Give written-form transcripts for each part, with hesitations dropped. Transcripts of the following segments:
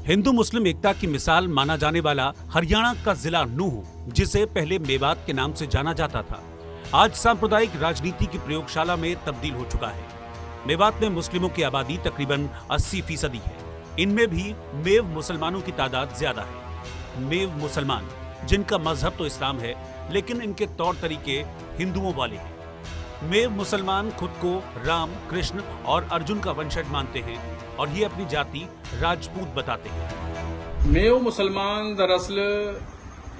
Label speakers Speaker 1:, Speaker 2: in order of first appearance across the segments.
Speaker 1: हिंदू मुस्लिम एकता की मिसाल माना जाने वाला हरियाणा का जिला नूंह, जिसे पहले मेवात के नाम से जाना जाता था, आज सांप्रदायिक राजनीति की प्रयोगशाला में तब्दील हो चुका है। मेवात में मुस्लिमों की आबादी तकरीबन 80% है। इनमें भी मेव मुसलमानों की तादाद ज्यादा है। मेव मुसलमान, जिनका मजहब तो इस्लाम है, लेकिन इनके तौर तरीके हिंदुओं वाले हैं। मेव मुसलमान खुद को राम, कृष्ण और अर्जुन का वंशज मानते हैं और ये अपनी जाति राजपूत बताते हैं।
Speaker 2: मेव मुसलमान दरअसल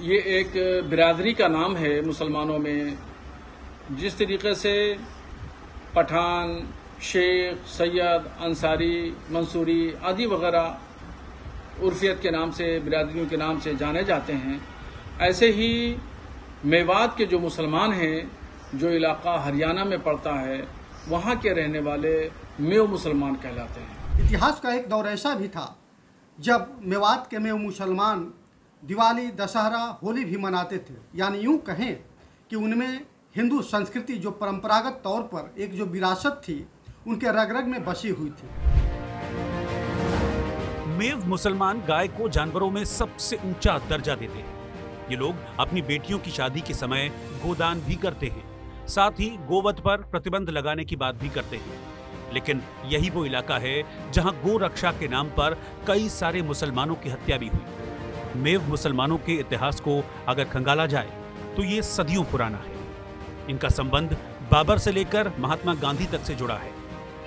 Speaker 2: ये एक बिरादरी का नाम है मुसलमानों में। जिस तरीके से पठान, शेख, सैयद, अंसारी, मंसूरी आदि वगैरह उर्फियत के नाम से, बिरादरियों के नाम से जाने जाते हैं, ऐसे ही मेवात के जो मुसलमान हैं, जो इलाका हरियाणा में पड़ता है, वहाँ के रहने वाले मेव मुसलमान कहलाते हैं।
Speaker 3: इतिहास का एक दौर ऐसा भी था जब मेवात के मेव मुसलमान दिवाली, दशहरा, होली भी मनाते थे। यानी यूं कहें कि उनमें हिंदू संस्कृति जो परंपरागत तौर पर एक जो विरासत थी, उनके रग रग में बसी हुई थी।
Speaker 1: मेव मुसलमान गाय को जानवरों में सबसे ऊंचा दर्जा देते हैं। ये लोग अपनी बेटियों की शादी के समय गोदान भी करते हैं, साथ ही गोवध पर प्रतिबंध लगाने की बात भी करते हैं। लेकिन यही वो इलाका है जहां गो रक्षा के नाम पर कई सारे मुसलमानों की हत्या भी हुई। मेव मुसलमानों के इतिहास को अगर खंगाला जाए तो ये सदियों पुराना है। इनका संबंध बाबर से लेकर महात्मा गांधी तक से जुड़ा है।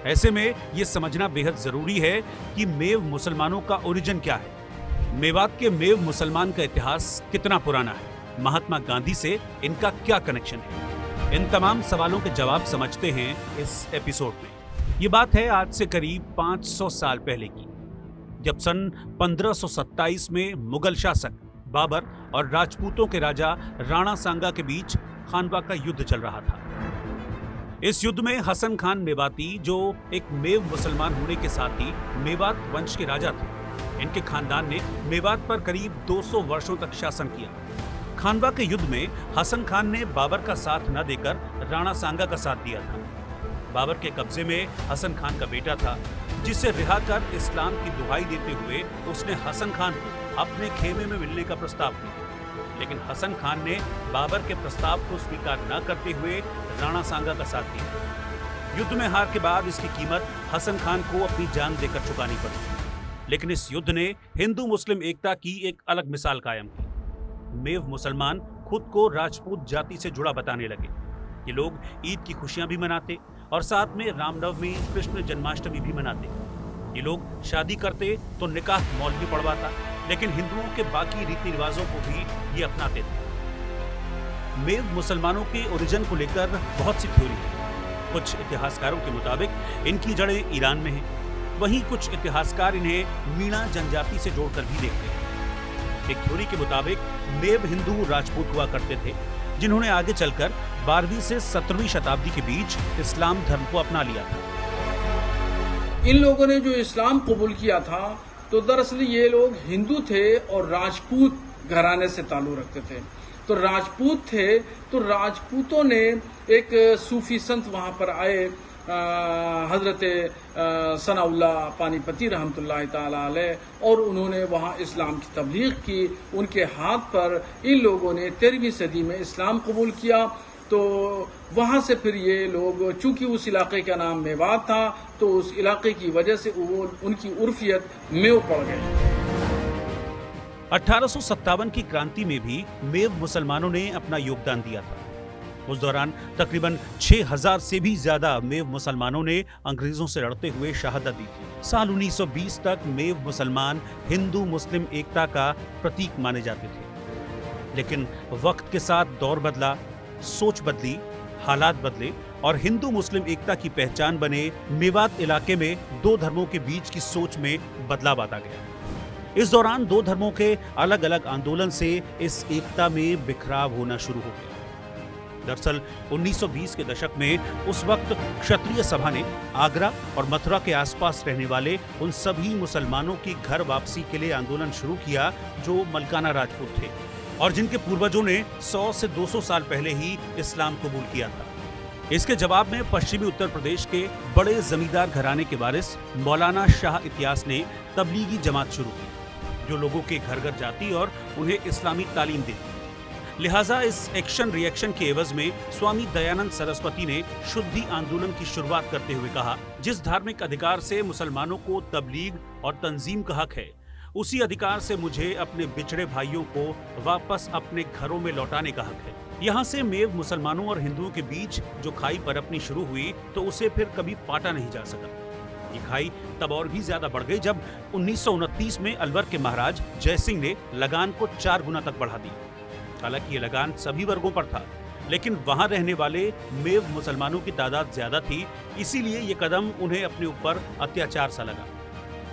Speaker 1: ऐसे में ये समझना बेहद जरूरी है कि मेव मुसलमानों का ओरिजिन क्या है। मेवात के मेव मुसलमान का इतिहास कितना पुराना है, महात्मा गांधी से इनका क्या कनेक्शन है, इन तमाम सवालों के जवाब समझते हैं इस एपिसोड में। ये बात है आज से करीब 500 साल पहले की, जब सन 1527 में मुगल शासक बाबर और राजपूतों के राजा राणा सांगा के बीच खानवा का युद्ध चल रहा था। इस युद्ध में हसन खान मेवाती, जो एक मेव मुसलमान होने के साथ ही मेवात वंश के राजा थे, इनके खानदान ने मेवात पर करीब 200 वर्षों तक शासन किया। खानवा के युद्ध में हसन खान ने बाबर का साथ न देकर राणा सांगा का साथ दिया था। बाबर के कब्जे में हसन खान का बेटा था, जिसे रिहा कर इस्लाम की दुहाई देते हुए उसने हसन खान को अपने खेमे में मिलने का प्रस्ताव दिया। लेकिन हसन खान ने बाबर के प्रस्ताव को स्वीकार न करते हुए राणा सांगा का साथ दिया। युद्ध में हार के बाद इसकी कीमत हसन खान को अपनी जान देकर चुकानी पड़ी। लेकिन इस युद्ध ने हिंदू मुस्लिम एकता की एक अलग मिसाल कायम की। मेव मुसलमान खुद को राजपूत जाति से जुड़ा बताने लगे। ये लोग ईद की खुशियां भी मनाते और साथ में रामनवमी, कृष्ण जन्माष्टमी भी मनाते। ये लोग शादी करते तो निकाह मौलवी पढ़वाता, लेकिन हिंदुओं के बाकी रीति रिवाजों को भी ये अपनाते थे। मेव मुसलमानों के ओरिजिन को लेकर बहुत सी थ्योरी है। कुछ इतिहासकारों के मुताबिक इनकी जड़ें ईरान में हैं, वहीं कुछ इतिहासकार इन्हें मीणा जनजाति से जोड़कर भी देखते हैं। एक थ्योरी के मुताबिक मेव हिंदू राजपूत हुआ करते थे, जिन्होंने आगे चलकर 12वीं से 17वीं शताब्दी के बीच इस्लाम धर्म को अपना लिया था।
Speaker 2: इन लोगों ने जो इस्लाम कबूल किया था, तो दरअसल ये लोग हिंदू थे और राजपूत घराने से ताल्लुक रखते थे। तो राजपूत थे, तो राजपूतों ने एक सूफी संत वहां पर आए, हजरत सनाउल्लाह पानीपती रहमतुल्लाह ताला अलैह, और उन्होंने वहां इस्लाम की तबलीग की। उनके हाथ पर इन लोगों ने 13वीं सदी में इस्लाम कबूल किया। तो वहां से फिर ये लोग, चूंकि उस इलाके का नाम मेवात था, तो उस इलाके की वजह से वो उनकी उर्फियत मेव पड़ गई।
Speaker 1: 1857 की क्रांति में भी मेव मुसलमानों ने अपना योगदान दिया था। उस दौरान तकरीबन 6000 से भी ज्यादा मेव मुसलमानों ने अंग्रेजों से लड़ते हुए शहादत दी थी। साल 1920 तक मेव मुसलमान हिंदू मुस्लिम एकता का प्रतीक माने जाते थे। लेकिन वक्त के साथ दौर बदला, सोच बदली, हालात बदले और हिंदू मुस्लिम एकता की पहचान बने मेवात इलाके में दो धर्मों के बीच की सोच में बदलाव आता गया। इस दौरान दो धर्मों के अलग अलग आंदोलन से इस एकता में बिखराव होना शुरू हो गया। दरअसल 1920 के दशक में उस वक्त क्षत्रिय सभा ने आगरा और मथुरा के आसपास रहने वाले उन सभी मुसलमानों की घर वापसी के लिए आंदोलन शुरू किया जो मलकाना राजपूत थे और जिनके पूर्वजों ने 100 से 200 साल पहले ही इस्लाम कबूल किया था। इसके जवाब में पश्चिमी उत्तर प्रदेश के बड़े जमींदार घराने के वारिस मौलाना शाह इतियास ने तबलीगी जमात शुरू की। जो लोगों के घर घर जाती और उन्हें इस्लामी तालीम देती। लिहाजा इस एक्शन रिएक्शन के एवज में स्वामी दयानंद सरस्वती ने शुद्धि आंदोलन की शुरुआत करते हुए कहा, जिस धार्मिक अधिकार से मुसलमानों को तबलीग और तंजीम का हक है, उसी अधिकार से मुझे अपने बिछड़े भाइयों को वापस अपने घरों में लौटाने का हक है। यहाँ से मेव मुसलमानों और हिंदुओं के बीच जो खाई पनपनी शुरू हुई तो उसे फिर कभी पाटा नहीं जा सका। ये खाई तब और भी ज्यादा बढ़ गई जब 1929 में अलवर के महाराज जयसिंह ने लगान को 4 गुना तक बढ़ा दी। हालांकि ये लगान सभी वर्गों पर था, लेकिन वहां रहने वाले मेव मुसलमानों की तादाद ज्यादा थी, इसीलिए ये कदम उन्हें अपने ऊपर अत्याचार सा लगा।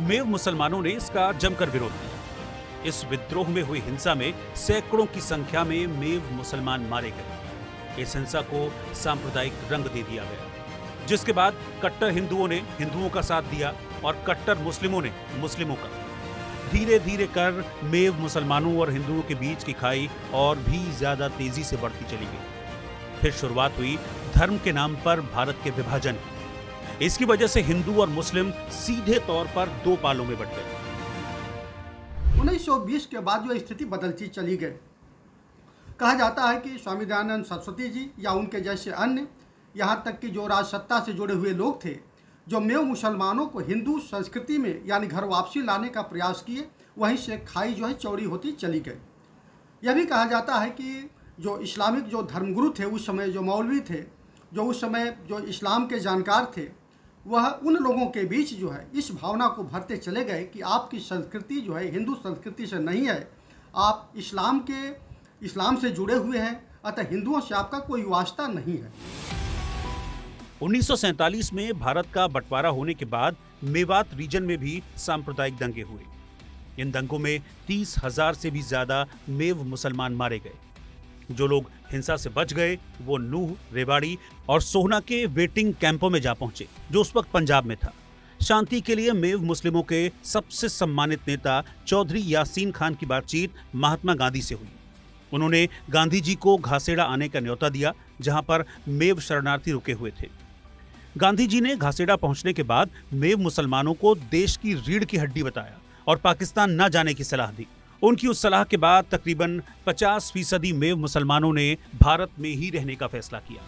Speaker 1: मेव मुसलमानों ने इसका जमकर विरोध किया। इस विद्रोह में हुई हिंसा में सैकड़ों की संख्या में मेव मुसलमान मारे गए। इस हिंसा को सांप्रदायिक रंग दे दिया गया, जिसके बाद कट्टर हिंदुओं ने हिंदुओं का साथ दिया और कट्टर मुस्लिमों ने मुस्लिमों का। धीरे धीरे कर मेव मुसलमानों और हिंदुओं के बीच की खाई और भी ज्यादा तेजी से बढ़ती चली गई। फिर शुरुआत हुई धर्म के नाम पर भारत के विभाजन की। इसकी वजह से हिंदू और मुस्लिम सीधे तौर पर 2 पालों में बंट गए।
Speaker 3: 1920 के बाद जो स्थिति बदलती चली गई, कहा जाता है कि स्वामी दयानंद सरस्वती जी या उनके जैसे अन्य, यहाँ तक कि जो राजसत्ता से जुड़े हुए लोग थे, जो मेव मुसलमानों को हिंदू संस्कृति में यानी घर वापसी लाने का प्रयास किए, वहीं से खाई जो है चौड़ी होती चली गई। यह भी कहा जाता है कि जो इस्लामिक जो धर्मगुरु थे उस समय, जो मौलवी थे, जो उस समय जो इस्लाम के जानकार थे, वह उन लोगों के बीच जो है इस भावना को भरते चले गए कि आपकी संस्कृति जो है हिंदू संस्कृति से नहीं है, आप इस्लाम से जुड़े हुए हैं, अतः हिंदुओं से आपका कोई वास्ता नहीं है।
Speaker 1: 1947 में भारत का बंटवारा होने के बाद मेवात रीजन में भी सांप्रदायिक दंगे हुए। इन दंगों में 30,000 से भी ज्यादा मेव मुसलमान मारे गए। जो लोग हिंसा से बच गए वो नूह, रेवाड़ी और सोहना के वेटिंग कैंपों में जा पहुंचे, जो उस वक्त पंजाब में था। शांति के लिए मेव मुस्लिमों के सबसे सम्मानित नेता चौधरी यासीन खान की बातचीत महात्मा गांधी से हुई। उन्होंने गांधी जी को घासेड़ा आने का न्योता दिया, जहां पर मेव शरणार्थी रुके हुए थे। गांधी जी ने घासेड़ा पहुंचने के बाद मेव मुसलमानों को देश की रीढ़ की हड्डी बताया और पाकिस्तान न जाने की सलाह दी। उनकी उस सलाह के बाद तकरीबन 50% मेव मुसलमानों ने भारत में ही रहने का फैसला किया।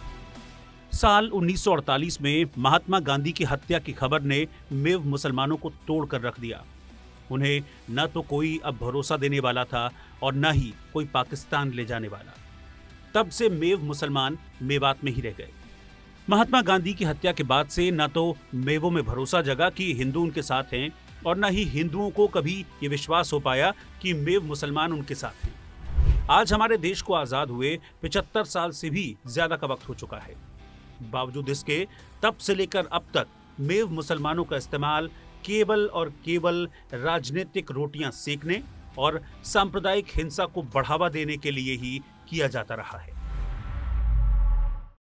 Speaker 1: साल 1948 में महात्मा गांधी की हत्या की खबर ने मेव मुसलमानों को तोड़ कर रख दिया। उन्हें न तो कोई अब भरोसा देने वाला था और न ही कोई पाकिस्तान ले जाने वाला। तब से मेव मुसलमान मेवात में ही रह गए। महात्मा गांधी की हत्या के बाद से न तो मेवों में भरोसा जगा कि हिंदू उनके साथ हैं और न ही हिंदुओं को कभी ये विश्वास हो पाया कि मेव मुसलमान उनके साथ हैं। आज हमारे देश को आजाद हुए 75 साल से भी ज्यादा का वक्त हो चुका है। बावजूद इसके तब से लेकर अब तक मेव मुसलमानों का इस्तेमाल केवल और केवल राजनीतिक रोटियां सेकने और सांप्रदायिक हिंसा को बढ़ावा देने के लिए ही किया जाता रहा है।